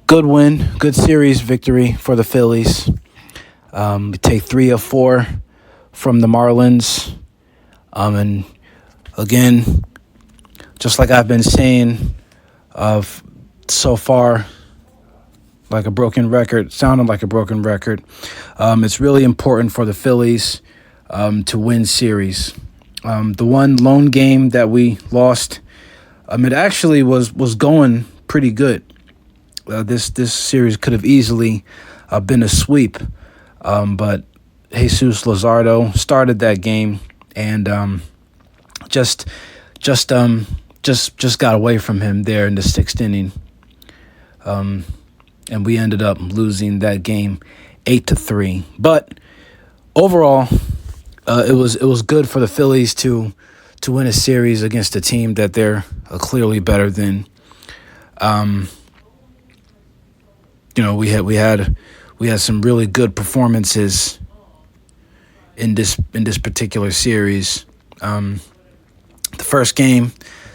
Good win, good series victory for the Phillies. We take 3 of 4 from the Marlins. And again, just like I've been saying, so far, like a broken record, sounding like a broken record. It's really important for the Phillies to win series. The one lone game that we lost, it actually was going pretty good. This series could have easily been a sweep, but Jesus Luzardo started that game and just got away from him there in the sixth inning, and we ended up losing that game 8-3. But overall, it was good for the Phillies to win a series against a team that they're clearly better than. We had some really good performances in this particular series. The first game,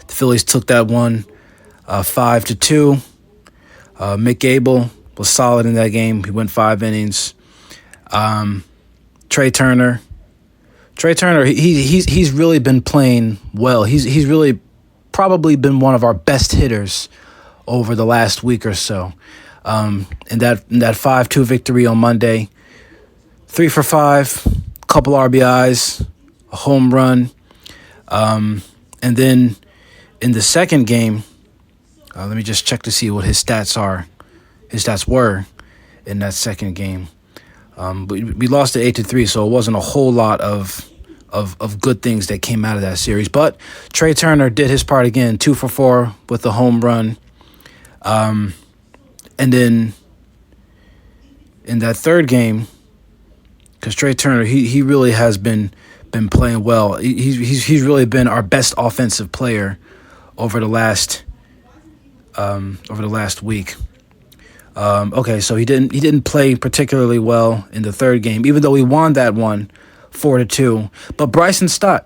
the Phillies took that one 5-2. Mick Abel was solid in that game. He went 5 innings. Trey Turner, he's really been playing well. He's really probably been one of our best hitters over the last week or so. In that 5-2 victory on Monday, 3 for 5, couple RBIs, a home run, and then in the second game, let me just check to see what his stats were in that second game. But we lost it 8-3, so it wasn't a whole lot of good things that came out of that series. But Trey Turner did his part again, 2 for 4 with the home run. And then in that third game, because Trey Turner, he really has been playing well. He's really been our best offensive player over the last week. Okay, so he didn't play particularly well in the third game, even though we won that one 4-2. But Bryson Stott,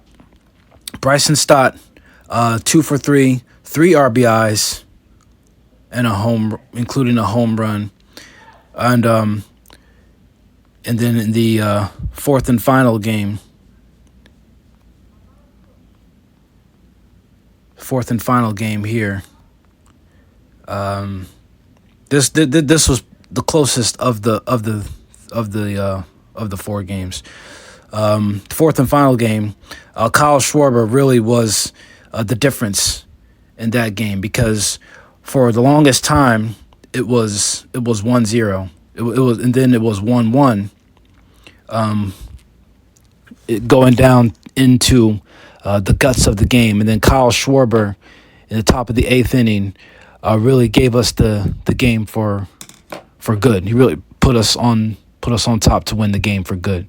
2 for 3, 3 RBIs. And including a home run, and then in the fourth and final game here, this was the closest of the 4 games. Fourth and final game, Kyle Schwarber really was the difference in that game, because for the longest time, it was 1-0. It was, and then it was 1-1. Going down into the guts of the game, and then Kyle Schwarber, in the top of the 8th inning, really gave us the game for good. He really put us on top to win the game for good.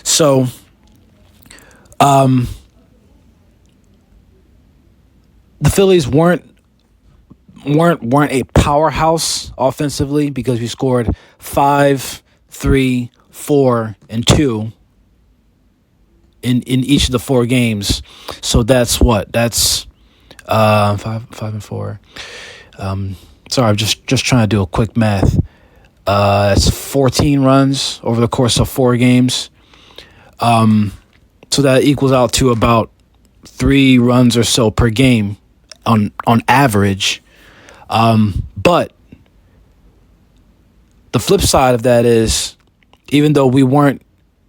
So, the Phillies weren't a powerhouse offensively, because we scored 5, 3, 4, and 2 in each of the 4 games. So that's 5 and 4. Sorry, I'm just trying to do a quick math. It's 14 runs over the course of 4 games. So that equals out to about 3 runs or so per game on average. But the flip side of that is, even though we weren't,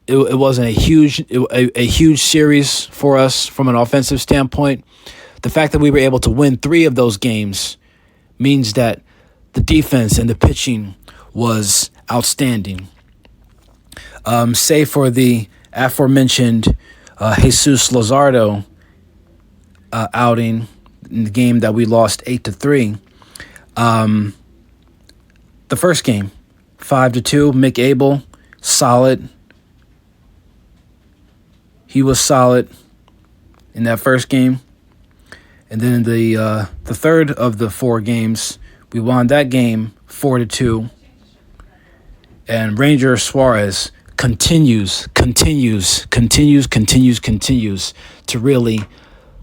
it wasn't a huge series for us from an offensive standpoint, the fact that we were able to win 3 of those games means that the defense and the pitching was outstanding. Save for the aforementioned Jesus Luzardo outing in the game that we lost 8-3. The first game, 5-2, Mick Abel, solid. He was solid in that first game. And then in the third of the 4 games, we won that game 4-2. And Ranger Suarez continues to really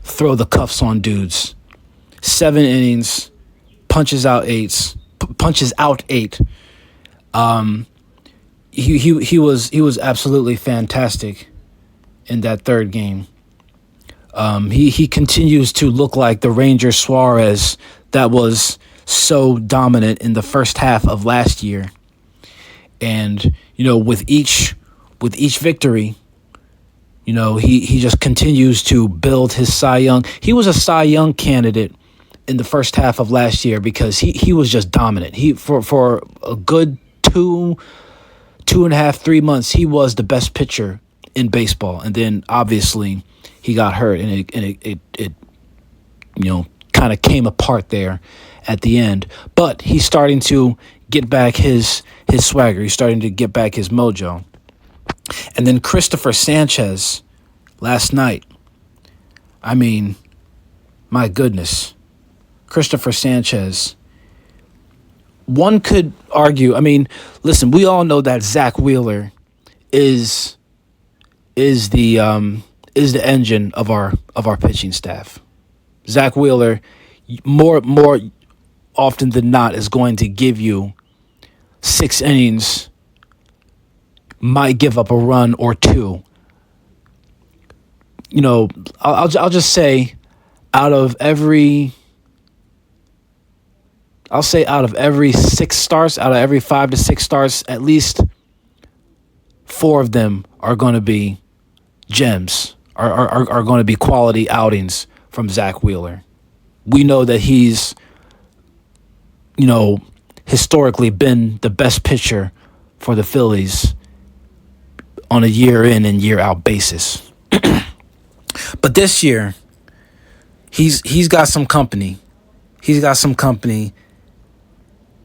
throw the cuffs on dudes. 7 innings, punches out 8s, punches out 8. He was absolutely fantastic in that third game. He continues to look like the Ranger Suarez that was so dominant in the first half of last year. And with each victory, he just continues to build his Cy Young. He was a Cy Young candidate in the first half of last year because he was just dominant. He for a good 2.5, 3 months, he was the best pitcher in baseball. And then obviously he got hurt, and it kind of came apart there at the end. But he's starting to get back his swagger. He's starting to get back his mojo. And then Christopher Sanchez last night. I mean, my goodness. Christopher Sanchez. One could argue, I mean, listen, we all know that Zach Wheeler is the engine of our pitching staff. Zach Wheeler, more often than not, is going to give you 6 innings, might give up a run or 2. I'll just say, out of every 6 starts, out of every 5 to 6 starts, at least 4 of them are going to be gems, are going to be quality outings from Zach Wheeler. We know that he's, historically been the best pitcher for the Phillies on a year in and year out basis. But this year, he's got some company. He's got some company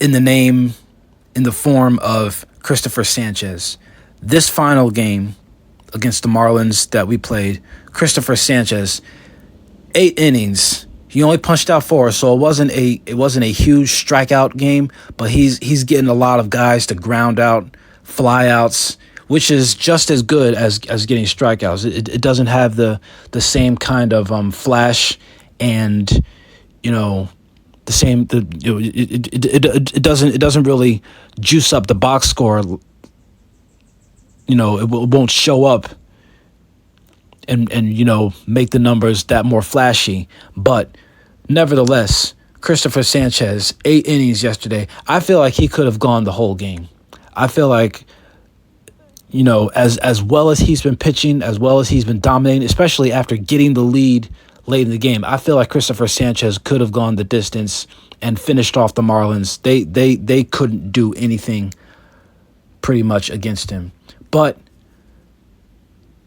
in the form of Christopher Sanchez. This final game against the Marlins that we played, Christopher Sanchez, 8 innings. He only punched out 4, so it wasn't a huge strikeout game, but he's getting a lot of guys to ground out, flyouts, which is just as good as getting strikeouts. It doesn't have the same kind of flash and the same it doesn't really juice up the box score. It won't show up and make the numbers that more flashy. But nevertheless, Christopher Sanchez, 8 innings yesterday. I feel like he could have gone the whole game. I feel like, as well as he's been pitching, as well as he's been dominating, especially after getting the lead late in the game, I feel like Christopher Sanchez could have gone the distance and finished off the Marlins. They couldn't do anything pretty much against him. But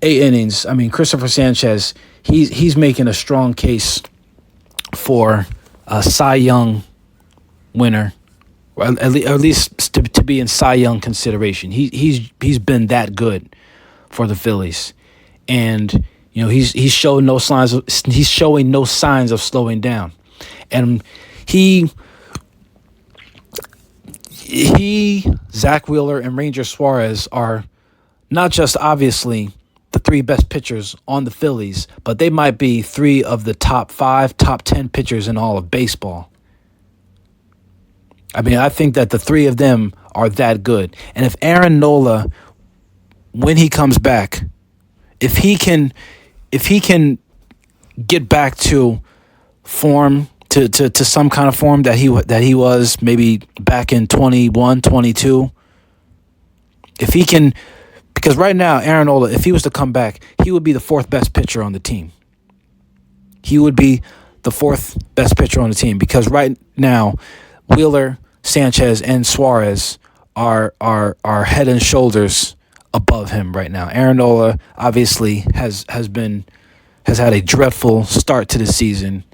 8 innings. I mean, Christopher Sanchez, he's making a strong case for a Cy Young winner, or at least to be in Cy Young consideration. He's been that good for the Phillies, and he's showing no signs of slowing down, and Zach Wheeler and Ranger Suarez are not just obviously the 3 best pitchers on the Phillies, but they might be 3 of the top 5, top 10 pitchers in all of baseball. I mean, I think that the 3 of them are that good. And if Aaron Nola, when he comes back, if he can get back to form, to some kind of form that he was maybe back in 21, 22, if he can. Because right now, Aaron Nola, if he was to come back, he would be the 4th best pitcher on the team. He would be the 4th best pitcher on the team because right now, Wheeler, Sanchez, and Suarez are head and shoulders above him right now. Aaron Nola obviously has had a dreadful start to the season.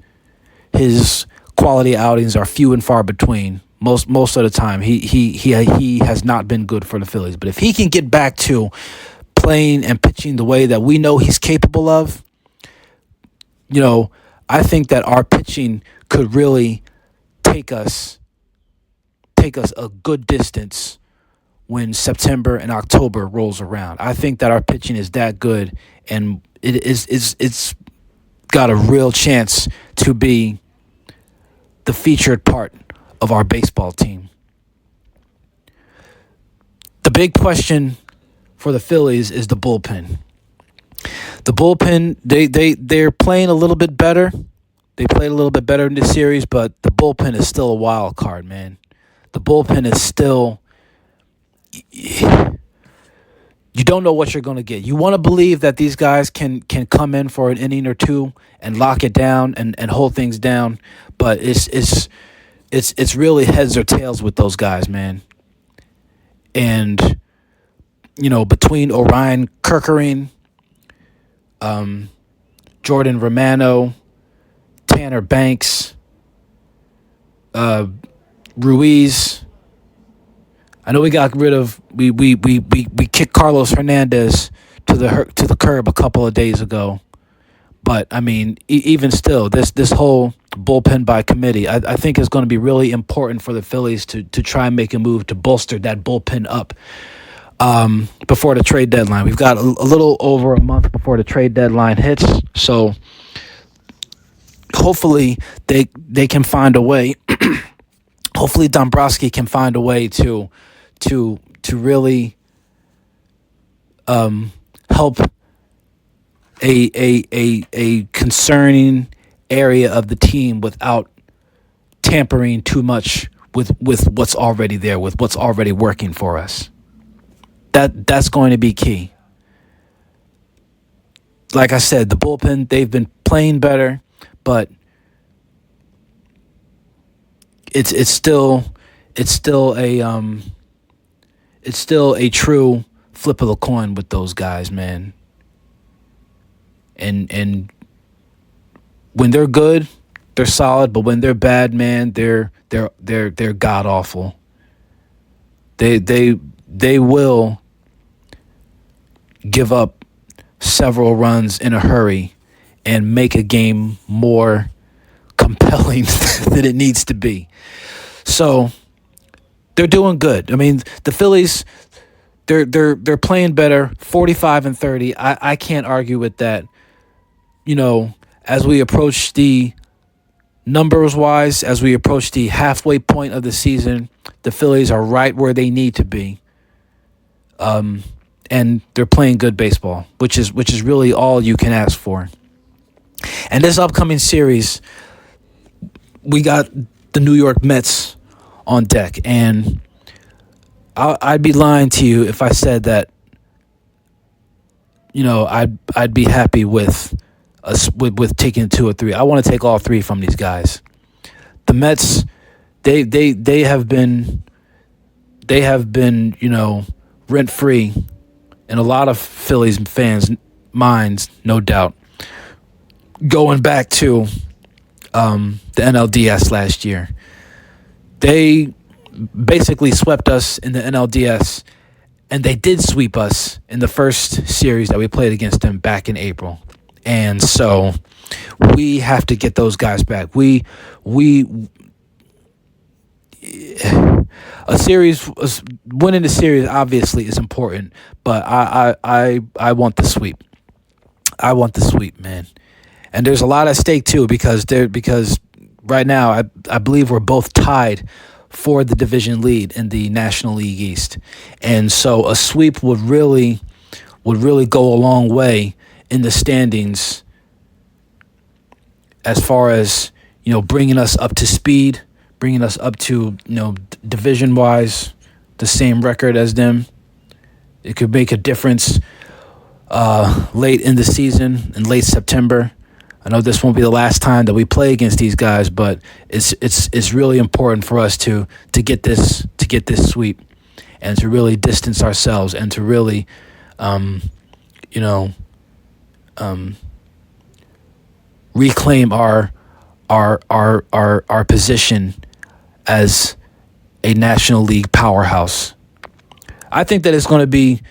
His quality outings are few and far between. Most of the time, he has not been good for the Phillies. But if he can get back to playing and pitching the way that we know he's capable of, I think that our pitching could really take us a good distance when September and October rolls around. I think that our pitching is that good, and it's got a real chance to be the featured part of our baseball team. The big question for the Phillies is the bullpen. The bullpen, they're playing a little bit better. They played a little bit better in this series, but the bullpen is still a wild card, man. The bullpen is still, you don't know what you're going to get. You want to believe that these guys can come in for an inning or two and lock it down and hold things down, but it's really heads or tails with those guys, man. And between Orion Kerkering, Jordan Romano, Tanner Banks, Ruiz. I know we got rid of we kicked Carlos Hernandez to the curb a couple of days ago, but I mean even still, this whole bullpen by committee, I think is going to be really important for the Phillies to try and make a move to bolster that bullpen up before the trade deadline. We've got a little over a month before the trade deadline hits, so hopefully they can find a way. Hopefully Dombrowski can find a way to really help a concerning area of the team without tampering too much with what's already there, with what's already working for us. That's going to be key. Like I said, the bullpen, they've been playing better, but it's still a true flip of the coin with those guys, man. And when they're good, they're solid, but when they're bad, man, they're god awful. They will give up several runs in a hurry and make a game more compelling than it needs to be. So they're doing good. I mean, the Phillies, they're playing better, 45-30. I can't argue with that. As we approach the numbers wise, as we approach the halfway point of the season, the Phillies are right where they need to be. And they're playing good baseball, which is really all you can ask for. And this upcoming series, we got the New York Mets on deck, and I'd be lying to you if I said that I'd be happy with taking 2 or 3. I want to take all 3 from these guys. The Mets, they have been rent free in a lot of Phillies fans' minds, no doubt. Going back to the NLDS last year, they basically swept us in the NLDS, and they did sweep us in the first series that we played against them back in April. And so we have to get those guys back. Winning the series obviously is important, but I want the sweep. I want the sweep, man. And there's a lot at stake too, because right now I believe we're both tied for the division lead in the National League East. And so a sweep would really go a long way in the standings as far as, bringing us up to speed, bringing us up to, division-wise, the same record as them. It could make a difference late in the season, in late September. I know this won't be the last time that we play against these guys, but it's really important for us to get this sweep and to really distance ourselves and to really reclaim our position as a National League powerhouse. I think that it's going to be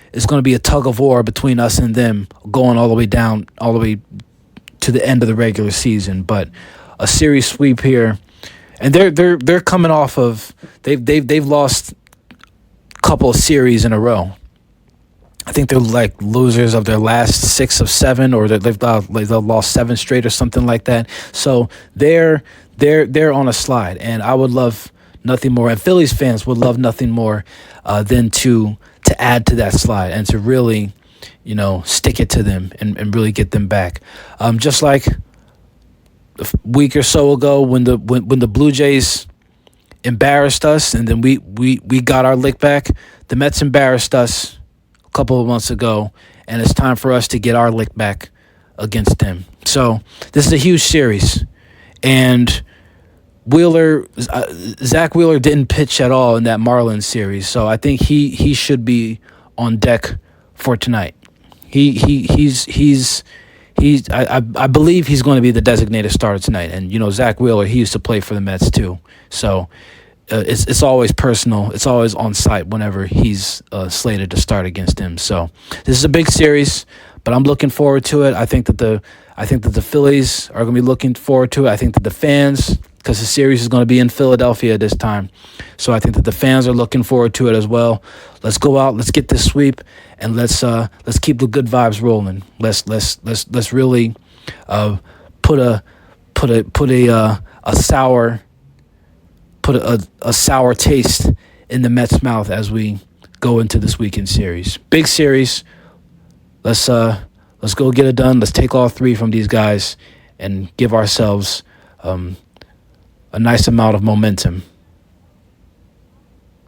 a tug of war between us and them, going all the way down, all the way to the end of the regular season. But a series sweep here, and they're coming off of they've lost a couple of series in a row. I think they're like losers of their last 6 of 7, or they've lost 7 straight or something like that. So they're on a slide, and I would love nothing more, and Phillies fans would love nothing more than to to add to that slide and to really, stick it to them and really get them back. Just like a week or so ago when the Blue Jays embarrassed us and then we got our lick back, the Mets embarrassed us a couple of months ago, and it's time for us to get our lick back against them. So this is a huge series, and Zach Wheeler didn't pitch at all in that Marlins series, so I think he should be on deck for tonight. I believe he's going to be the designated starter tonight. And Zach Wheeler, he used to play for the Mets too, so it's always personal. It's always on site whenever he's slated to start against him. So this is a big series, but I'm looking forward to it. I think that the Phillies are going to be looking forward to it. I think that the fans, because the series is going to be in Philadelphia this time, so I think that the fans are looking forward to it as well. Let's go out, let's get this sweep, and let's keep the good vibes rolling. Let's really put a sour taste in the Mets' mouth as we go into this weekend series. Big series. Let's go get it done. Let's take all three from these guys and give ourselves a nice amount of momentum